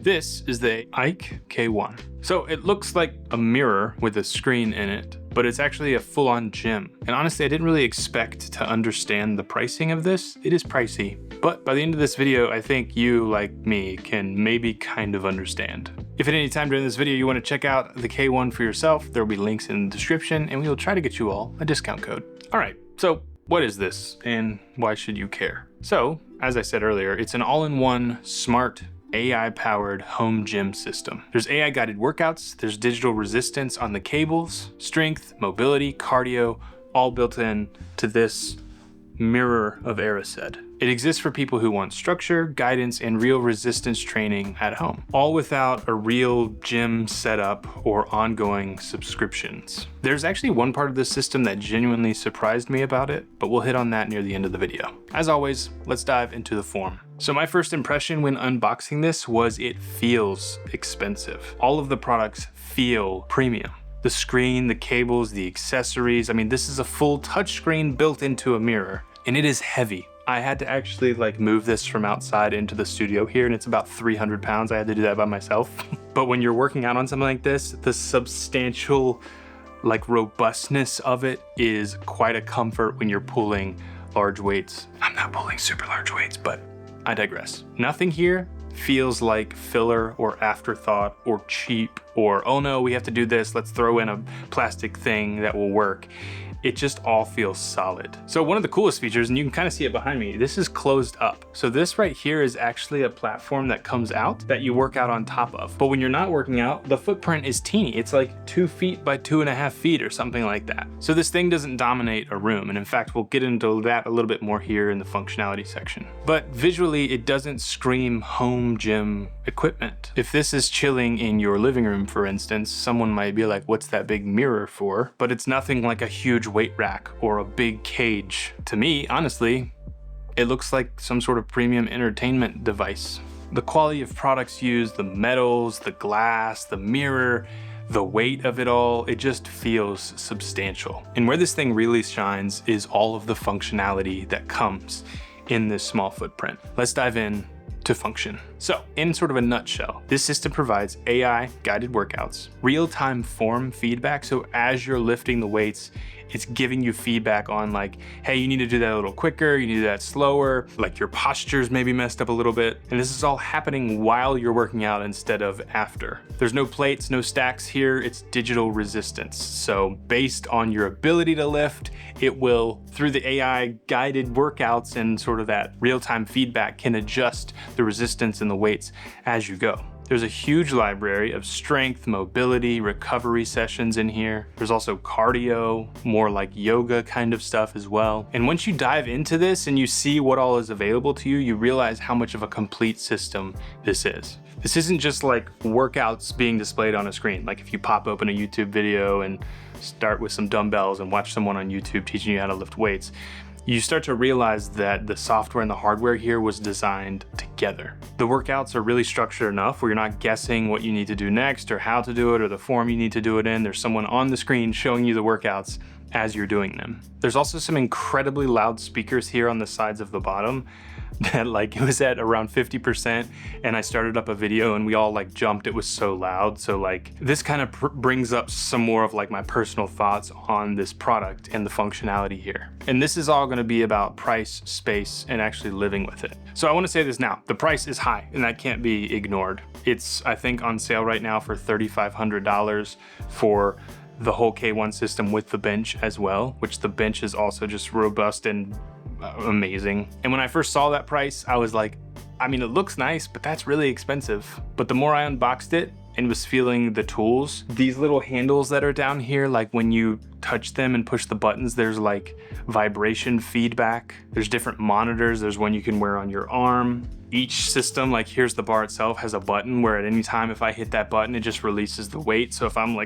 This is the AEKE K1. So it looks like a mirror with a screen in it, but it's actually a full-on gym. And honestly, I didn't really expect to understand the pricing of this. It is pricey, but by the end of this video, I think you, like me, can maybe kind of understand. If at any time during this video you want to check out the K1 for yourself, there will be links in the description and we will try to get you all a discount code. All right, so what is this and why should you care? So, as I said earlier, it's an all-in-one smart AI-powered home gym system. There's AI-guided workouts, there's digital resistance on the cables, strength, mobility, cardio, all built in to this mirror of Aerosaid. It exists for people who want structure, guidance, and real resistance training at home, all without a real gym setup or ongoing subscriptions. There's actually one part of this system that genuinely surprised me about it, but we'll hit on that near the end of the video. As always, let's dive into the form. So my first impression when unboxing this was it feels expensive. All of the products feel premium. The screen, the cables, the accessories. I mean, this is a full touchscreen built into a mirror, and it is heavy. I had to actually move this from outside into the studio here, and it's about 300 pounds. I had to do that by myself. But when you're working out on something like this, the substantial robustness of it is quite a comfort when you're pulling large weights. I'm not pulling super large weights, but I digress. Nothing here feels like filler or afterthought or cheap or, oh no, we have to do this, let's throw in a plastic thing that will work. It just all feels solid. So one of the coolest features, and you can kind of see it behind me, this is closed up. So this right here is actually a platform that comes out that you work out on top of. But when you're not working out, the footprint is teeny. It's like 2 feet by 2.5 feet or something like that. So this thing doesn't dominate a room. And in fact, we'll get into that a little bit more here in the functionality section. But visually, it doesn't scream home gym equipment. If this is chilling in your living room, for instance, someone might be like, what's that big mirror for? But it's nothing like a huge weight rack or a big cage. To me, honestly, it looks like some sort of premium entertainment device. The quality of products used, the metals, the glass, the mirror, the weight of it all, it just feels substantial. And where this thing really shines is all of the functionality that comes in this small footprint. Let's dive in to function. So, in sort of a nutshell, this system provides AI guided workouts, real-time form feedback. So as you're lifting the weights, it's giving you feedback on hey, you need to do that a little quicker, you need to do that slower, your posture's maybe messed up a little bit. And this is all happening while you're working out instead of after. There's no plates, no stacks here, it's digital resistance. So based on your ability to lift, it will, through the AI guided workouts and sort of that real-time feedback, can adjust the resistance and the weights as you go. There's a huge library of strength, mobility, recovery sessions in here. There's also cardio, more like yoga kind of stuff as well. And once you dive into this and you see what all is available to you, you realize how much of a complete system this is. This isn't just workouts being displayed on a screen. If you pop open a YouTube video and start with some dumbbells and watch someone on YouTube teaching you how to lift weights, you start to realize that the software and the hardware here was designed together. The workouts are really structured enough where you're not guessing what you need to do next or how to do it or the form you need to do it in. There's someone on the screen showing you the workouts as you're doing them. There's also some incredibly loud speakers here on the sides of the bottom that it was at around 50% and I started up a video and we all jumped. It was so loud. So this kind of brings up some more of my personal thoughts on this product and the functionality here. And this is all going to be about price, space, and actually living with it. So I want to say this now, the price is high and that can't be ignored. It's, I think, on sale right now for $3,500 for the whole K1 system with the bench as well, which the bench is also just robust and amazing. And when I first saw that price, I was like, I mean, it looks nice, but that's really expensive. But the more I unboxed it and was feeling the tools, these little handles that are down here, when you touch them and push the buttons, there's vibration feedback. There's different monitors. There's one you can wear on your arm. Each system, here's the bar itself, has a button where at any time if I hit that button, it just releases the weight. So if I'm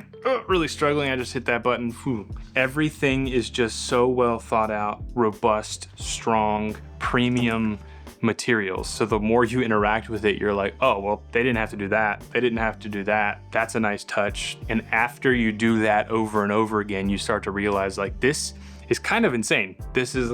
really struggling, I just hit that button. Whew. Everything is just so well thought out, robust, strong, premium materials. So the more you interact with it, you're like, oh, well, they didn't have to do that. They didn't have to do that. That's a nice touch. And after you do that over and over again, you start to realize this is kind of insane. This is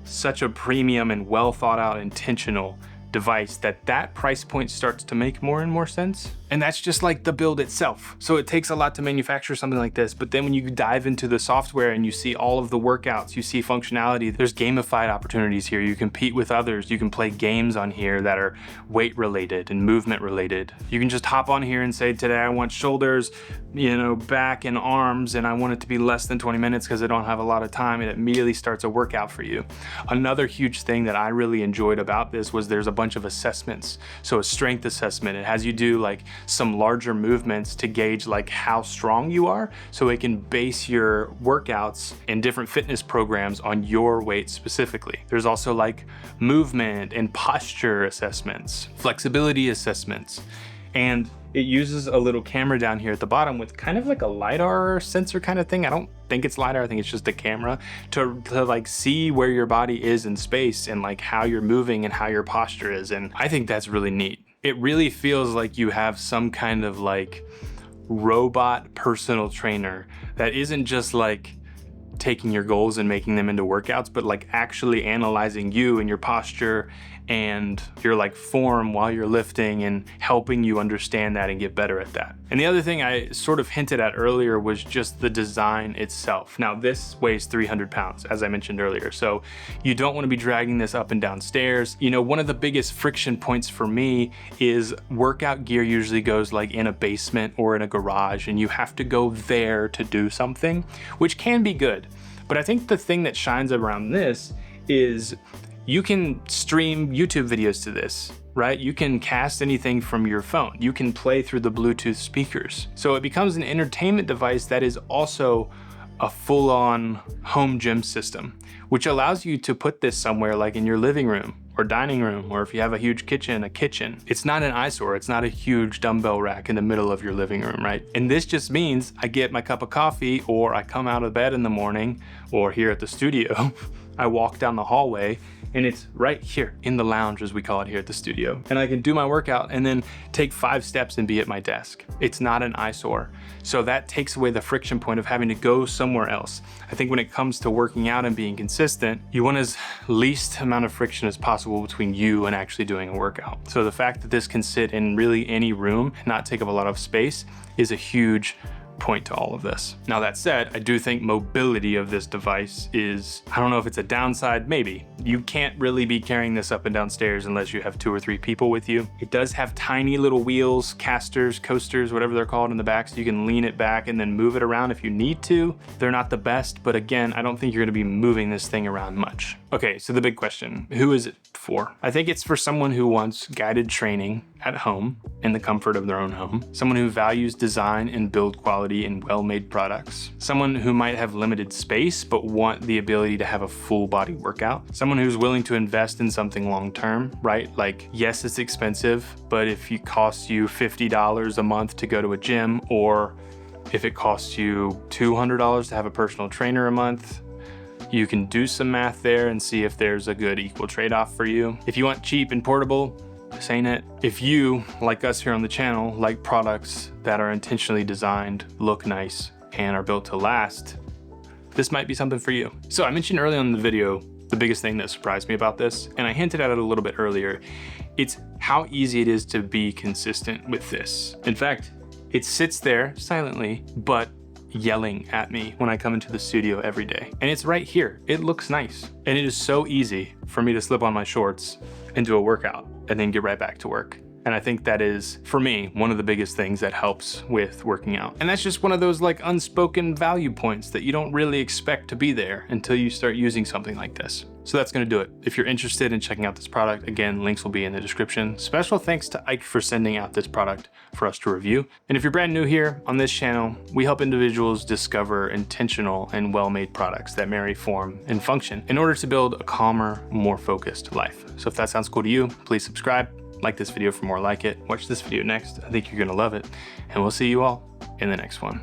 such a premium and well thought out, intentional device that price point starts to make more and more sense. And that's just like the build itself. So it takes a lot to manufacture something like this, but then when you dive into the software and you see all of the workouts, you see functionality, there's gamified opportunities here. You compete with others. You can play games on here that are weight related and movement related. You can just hop on here and say, today I want shoulders, back and arms, and I want it to be less than 20 minutes because I don't have a lot of time. It immediately starts a workout for you. Another huge thing that I really enjoyed about this was there's a bunch of assessments. So a strength assessment, it has you do like some larger movements to gauge like how strong you are, so it can base your workouts and different fitness programs on your weight specifically. There's also like movement and posture assessments, flexibility assessments, and it uses a little camera down here at the bottom with kind of like a LiDAR sensor kind of thing. I don't think it's LiDAR, I think it's just a camera to like see where your body is in space and like how you're moving and how your posture is. And I think that's really neat. It really feels like you have some kind of like robot personal trainer that isn't just like taking your goals and making them into workouts, but like actually analyzing you and your posture and your like form while you're lifting and helping you understand that and get better at that. And the other thing I sort of hinted at earlier was just the design itself. Now this weighs 300 pounds, as I mentioned earlier. So you don't want to be dragging this up and down stairs. One of the biggest friction points for me is workout gear usually goes like in a basement or in a garage, and you have to go there to do something, which can be good. But I think the thing that shines around this is you can stream YouTube videos to this, right? You can cast anything from your phone. You can play through the Bluetooth speakers. So it becomes an entertainment device that is also a full-on home gym system, which allows you to put this somewhere like in your living room or dining room, or if you have a huge kitchen, a kitchen. It's not an eyesore. It's not a huge dumbbell rack in the middle of your living room, right? And this just means I get my cup of coffee, or I come out of bed in the morning, or here at the studio, I walk down the hallway, and it's right here in the lounge, as we call it here at the studio. And I can do my workout and then take 5 steps and be at my desk. It's not an eyesore. So that takes away the friction point of having to go somewhere else. I think when it comes to working out and being consistent, you want as least amount of friction as possible between you and actually doing a workout. So the fact that this can sit in really any room and not take up a lot of space is a huge point to all of this. Now that said, I do think mobility of this device is, I don't know if it's a downside, maybe. You can't really be carrying this up and down stairs unless you have 2 or 3 people with you. It does have tiny little wheels, casters, coasters, whatever they're called in the back, so you can lean it back and then move it around if you need to. They're not the best, but again, I don't think you're gonna be moving this thing around much. Okay, so the big question, who is it for? I think it's for someone who wants guided training at home in the comfort of their own home, someone who values design and build quality in well-made products, someone who might have limited space but want the ability to have a full body workout, someone who's willing to invest in something long-term, right? Like, yes, it's expensive, but if it costs you $50 a month to go to a gym, or if it costs you $200 to have a personal trainer a month, you can do some math there and see if there's a good equal trade-off for you. If you want cheap and portable, this ain't it. If you, like us here on the channel, like products that are intentionally designed, look nice, and are built to last, this might be something for you. So I mentioned early on in the video, the biggest thing that surprised me about this, and I hinted at it a little bit earlier, it's how easy it is to be consistent with this. In fact, it sits there silently, but yelling at me when I come into the studio every day. And it's right here. It looks nice. And it is so easy for me to slip on my shorts and do a workout and then get right back to work. And I think that is, for me, one of the biggest things that helps with working out. And that's just one of those like unspoken value points that you don't really expect to be there until you start using something like this. So that's gonna do it. If you're interested in checking out this product, again, links will be in the description. Special thanks to AEKE for sending out this product for us to review. And if you're brand new here on this channel, we help individuals discover intentional and well-made products that marry form and function in order to build a calmer, more focused life. So if that sounds cool to you, please subscribe, like this video for more like it, watch this video next. I think you're gonna love it, and we'll see you all in the next one.